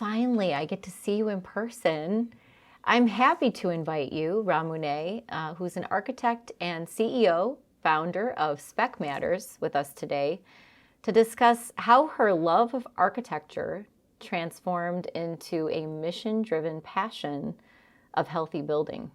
finally I get to see you in person. I'm happy to invite you, Ramune, who's an architect and CEO, founder of Spec Matters, with us today to discuss how her love of architecture transformed into a mission-driven passion of healthy building.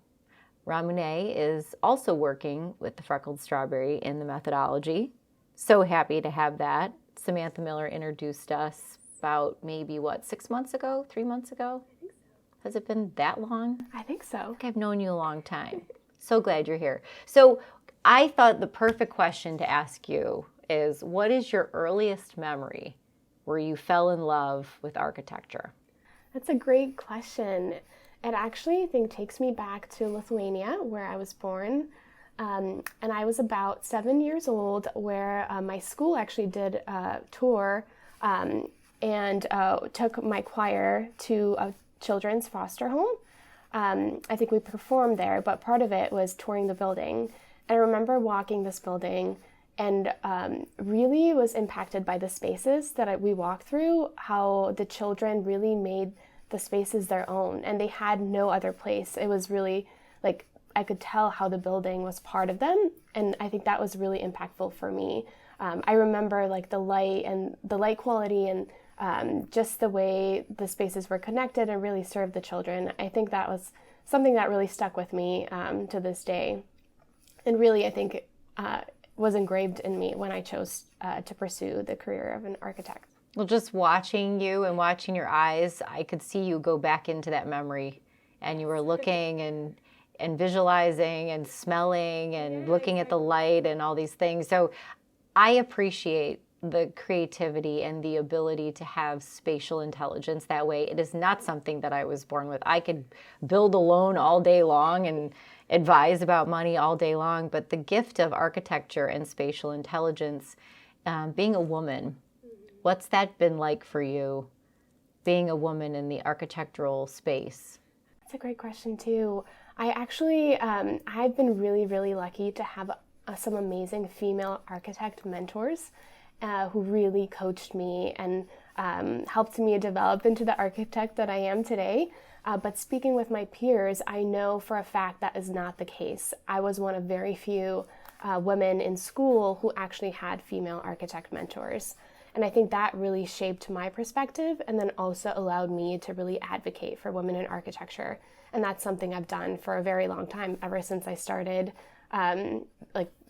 Ramune is also working with the Freckled Strawberry in the methodology. So happy to have that. Samantha Miller introduced us about maybe, 6 months ago, 3 months ago? I think so. Has it been that long? I think so. I think I've known you a long time. So glad you're here. So I thought the perfect question to ask you is, what is your earliest memory where you fell in love with architecture? That's a great question. It actually, I think, takes me back to Lithuania, where I was born. And I was about 7 years old, where my school actually did a tour and took my choir to a children's foster home. I think we performed there, but part of it was touring the building. And I remember walking this building and really was impacted by the spaces that we walked through, how the children really made the spaces their own, and they had no other place. It was really like I could tell how the building was part of them, and I think that was really impactful for me. I remember like the light quality and just the way the spaces were connected and really served the children. I think that was something that really stuck with me to this day, and really I think was engraved in me when I chose to pursue the career of an architect. Well, just watching you and watching your eyes, I could see you go back into that memory, and you were looking and visualizing and smelling and looking at the light and all these things. So I appreciate the creativity and the ability to have spatial intelligence that way. It is not something that I was born with. I could build a loan all day long and advise about money all day long, but the gift of architecture and spatial intelligence, being a woman, what's that been like for you, being a woman in the architectural space? That's a great question too. I actually, I've been really, really lucky to have some amazing female architect mentors who really coached me and helped me develop into the architect that I am today. But speaking with my peers, I know for a fact that is not the case. I was one of very few women in school who actually had female architect mentors. And I think that really shaped my perspective and then also allowed me to really advocate for women in architecture. And that's something I've done for a very long time, ever since I started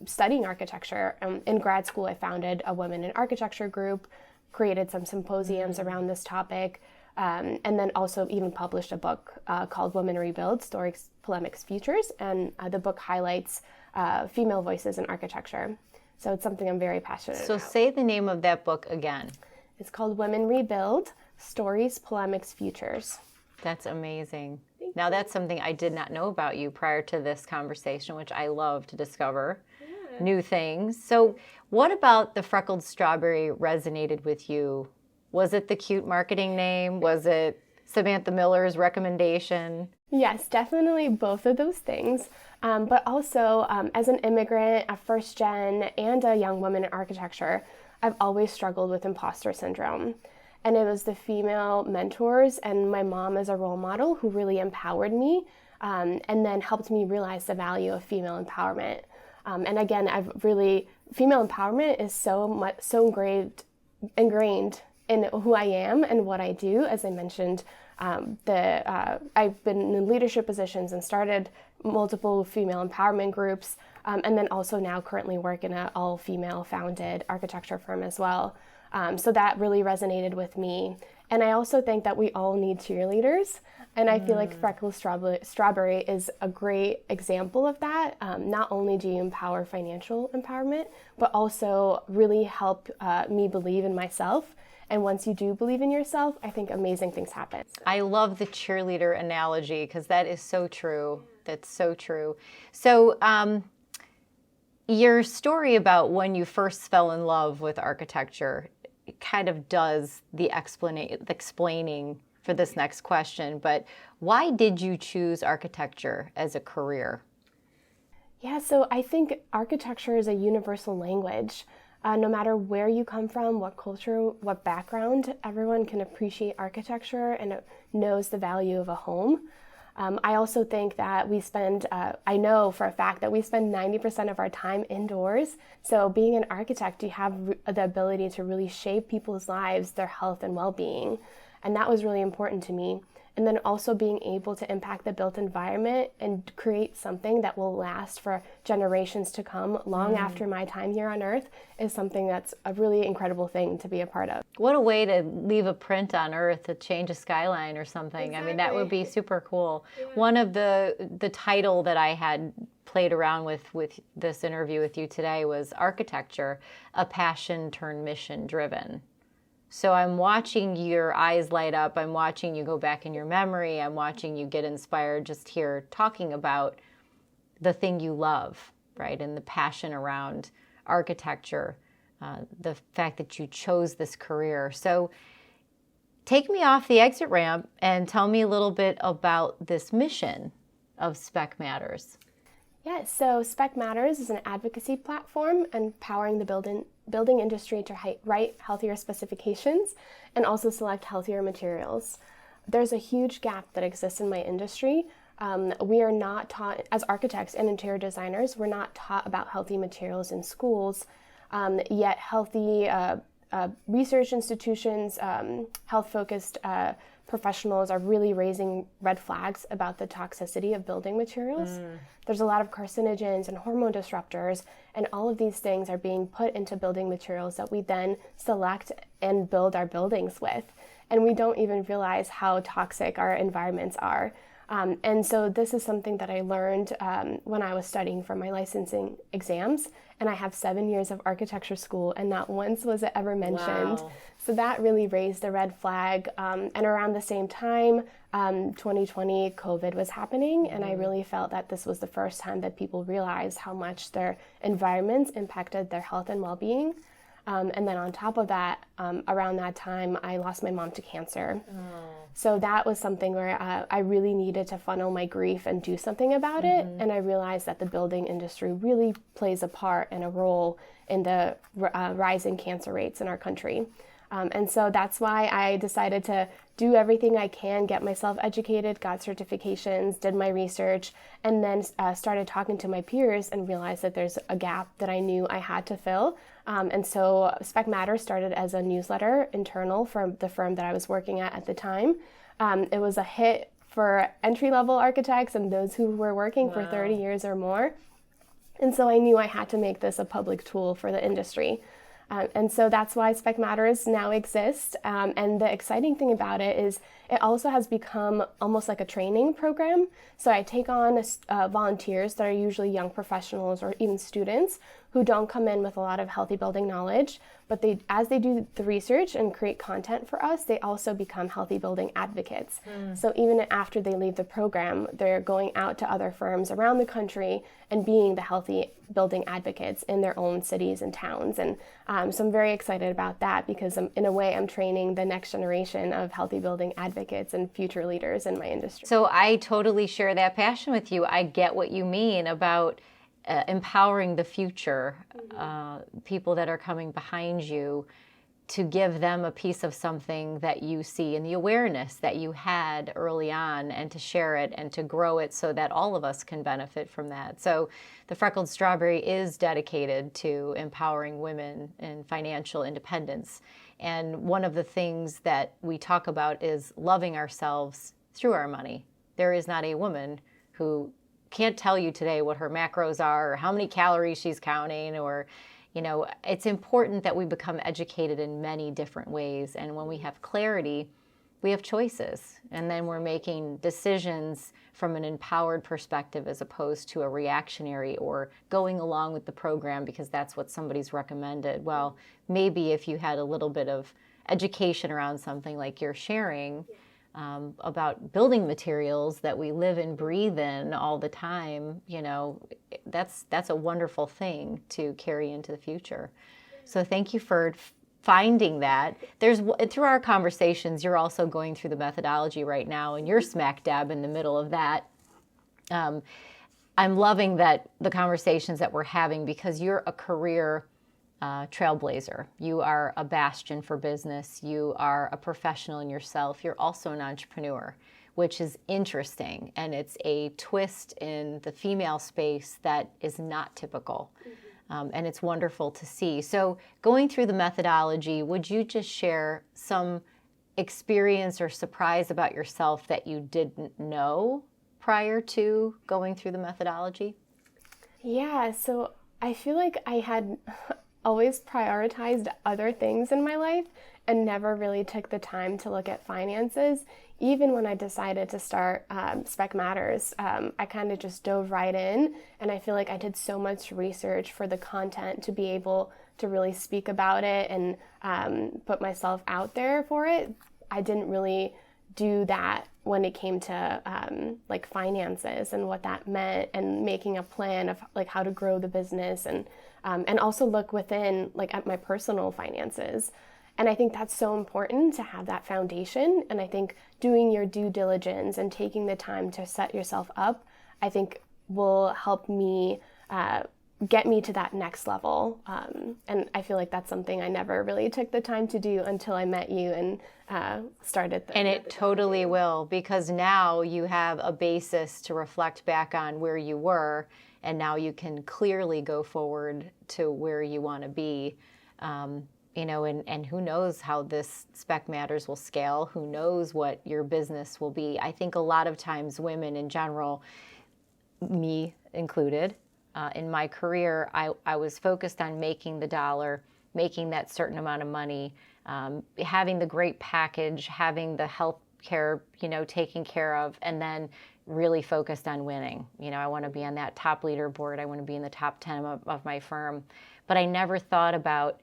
studying architecture. In grad school, I founded a Women in Architecture group, created some symposiums around this topic, and then also even published a book called Women Rebuild, Stories, Polemics, Futures. And the book highlights female voices in architecture. So it's something I'm very passionate about. So say the name of that book again. It's called Women Rebuild, Stories, Polemics, Futures. That's amazing. Now that's something I did not know about you prior to this conversation, which I love to discover new things. So what about the Freckled Strawberry resonated with you? Was it the cute marketing name? Was it Samantha Miller's recommendation? Yes, definitely both of those things. But also, as an immigrant, a first gen, and a young woman in architecture, I've always struggled with imposter syndrome. And it was the female mentors and my mom as a role model who really empowered me and then helped me realize the value of female empowerment. And again, female empowerment is so ingrained in who I am and what I do. As I mentioned, I've been in leadership positions and started multiple female empowerment groups, and then also now currently work in an all-female founded architecture firm as well. So that really resonated with me. And I also think that we all need cheerleaders. And I feel like Freckled Strawberry is a great example of that. Not only do you empower financial empowerment, but also really help me believe in myself. And once you do believe in yourself, I think amazing things happen. I love the cheerleader analogy because that is so true. That's so true. So your story about when you first fell in love with architecture kind of does the explaining for this next question. But why did you choose architecture as a career? Yeah, so I think architecture is a universal language. No matter where you come from, what culture, what background, everyone can appreciate architecture and knows the value of a home. I also think that I know for a fact that we spend 90% of our time indoors. So being an architect, you have the ability to really shape people's lives, their health and well-being. And that was really important to me. And then also being able to impact the built environment and create something that will last for generations to come long after my time here on Earth is something that's a really incredible thing to be a part of. What a way to leave a print on Earth, to change a skyline or something. Exactly. I mean, that would be super cool. Yeah. One of the title that I had played around with this interview with you today was Architecture, a Passion Turned Mission Driven. So I'm watching your eyes light up. I'm watching you go back in your memory. I'm watching you get inspired just here talking about the thing you love, right? And the passion around architecture, the fact that you chose this career. So take me off the exit ramp and tell me a little bit about this mission of Spec Matters. Yes, so Spec Matters is an advocacy platform empowering the building industry to write healthier specifications and also select healthier materials. There's a huge gap that exists in my industry. We are not taught, as architects and interior designers, we're not taught about healthy materials in schools, yet healthy research institutions, health-focused professionals are really raising red flags about the toxicity of building materials. There's a lot of carcinogens and hormone disruptors, and all of these things are being put into building materials that we then select and build our buildings with. And we don't even realize how toxic our environments are. And so this is something that I learned when I was studying for my licensing exams, and I have 7 years of architecture school, and not once was it ever mentioned. Wow. So that really raised a red flag. And around the same time, 2020, COVID was happening, and I really felt that this was the first time that people realized how much their environments impacted their health and well-being. And then on top of that, around that time, I lost my mom to cancer. So that was something where I really needed to funnel my grief and do something about it. And I realized that the building industry really plays a part and a role in the rising cancer rates in our country. And so that's why I decided to do everything I can, get myself educated, got certifications, did my research, and then started talking to my peers and realized that there's a gap that I knew I had to fill. And so Spec Matters started as a newsletter internal for the firm that I was working at the time. It was a hit for entry-level architects and those who were working for 30 years or more. And so I knew I had to make this a public tool for the industry. And so that's why Spec Matters now exists. And the exciting thing about it is it also has become almost like a training program. So I take on volunteers that are usually young professionals or even students who don't come in with a lot of healthy building knowledge, but as they do the research and create content for us, they also become healthy building advocates. So even after they leave the program, they're going out to other firms around the country and being the healthy building advocates in their own cities and towns. And so I'm very excited about that because in a way I'm training the next generation of healthy building advocates and future leaders in my industry. So I totally share that passion with you. I get what you mean about empowering the future, people that are coming behind you, to give them a piece of something that you see and the awareness that you had early on, and to share it and to grow it so that all of us can benefit from that. So the Freckled Strawberry is dedicated to empowering women in financial independence. And one of the things that we talk about is loving ourselves through our money. There is not a woman who can't tell you today what her macros are or how many calories she's counting, or, you know, it's important that we become educated in many different ways. And when we have clarity, we have choices, and then we're making decisions from an empowered perspective as opposed to a reactionary or going along with the program because that's what somebody's recommended. Well, maybe if you had a little bit of education around something like you're sharing, about building materials that we live and breathe in all the time, you know, that's a wonderful thing to carry into the future. So thank you for finding that. Through our conversations, you're also going through the methodology right now, and you're smack dab in the middle of that. I'm loving that the conversations that we're having, because you're a career trailblazer. You are a bastion for business. You are a professional in yourself. You're also an entrepreneur, which is interesting. And it's a twist in the female space that is not typical. And it's wonderful to see. So going through the methodology, would you just share some experience or surprise about yourself that you didn't know prior to going through the methodology? Yeah, so I feel like I had always prioritized other things in my life and never really took the time to look at finances. Even when I decided to start Spec Matters, I kind of just dove right in, and I feel like I did so much research for the content to be able to really speak about it and put myself out there for it. I didn't really do that when it came to like finances and what that meant, and making a plan of like how to grow the business, and also look within like at my personal finances. And I think that's so important to have that foundation. And I think doing your due diligence and taking the time to set yourself up, I think will help me get me to that next level. And I feel like that's something I never really took the time to do until I met you and started the And it totally will, because now you have a basis to reflect back on where you were, and now you can clearly go forward to where you want to be. And who knows how this Spec Matters will scale? Who knows what your business will be? I think a lot of times women in general, me included, in my career, I was focused on making the dollar, making that certain amount of money, having the great package, having the health care, taken care of, and then really focused on winning. I want to be on that top leaderboard. I want to be in the top 10 of my firm. But I never thought about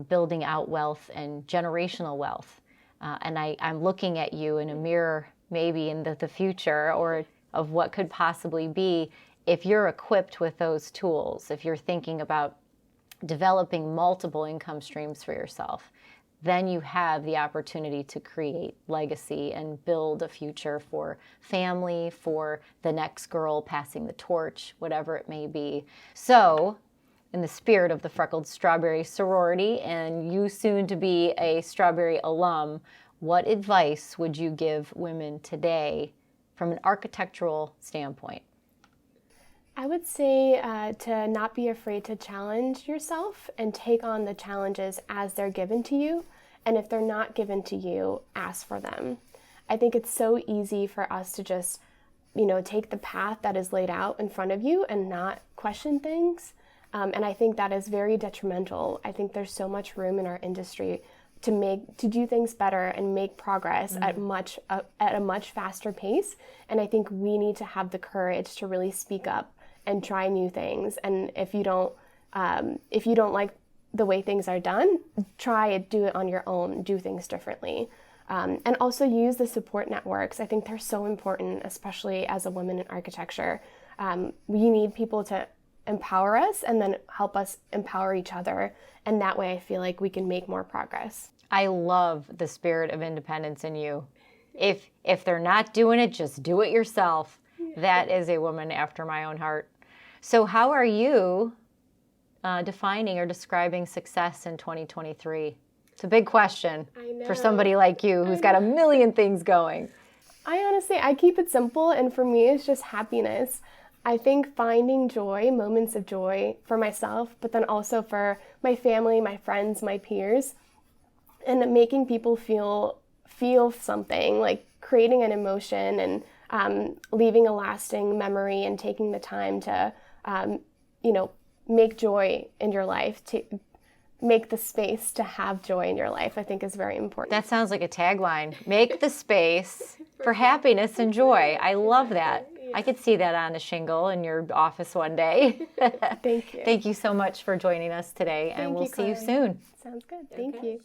building out wealth and generational wealth. And I'm looking at you in a mirror, maybe in the future, or of what could possibly be if you're equipped with those tools, if you're thinking about developing multiple income streams for yourself. Then you have the opportunity to create legacy and build a future for family, for the next girl passing the torch, whatever it may be. So, in the spirit of the Freckled Strawberry sorority, and you soon to be a Strawberry alum, what advice would you give women today from an architectural standpoint? I would say to not be afraid to challenge yourself and take on the challenges as they're given to you. And if they're not given to you, ask for them. I think it's so easy for us to just, take the path that is laid out in front of you and not question things. And I think that is very detrimental. I think there's so much room in our industry to do things better and make progress at a much faster pace. And I think we need to have the courage to really speak up and try new things. And if you don't like the way things are done, try it, do it on your own, do things differently. And also use the support networks. I think they're so important, especially as a woman in architecture. We need people to empower us and then help us empower each other. And that way I feel like we can make more progress. I love the spirit of independence in you. If they're not doing it, just do it yourself. That is a woman after my own heart. So how are you defining or describing success in 2023? It's a big question for somebody like you who's got a million things going. I keep it simple, and for me it's just happiness. I think finding joy, moments of joy for myself, but then also for my family, my friends, my peers, and making people feel something, like creating an emotion and leaving a lasting memory, and taking the time to, make joy in your life, to make the space to have joy in your life, I think is very important. That sounds like a tagline. Make the space for happiness and joy. I love that. I could see that on a shingle in your office one day. Thank you. Thank you so much for joining us today, and we'll see you soon. Sounds good. Thank you.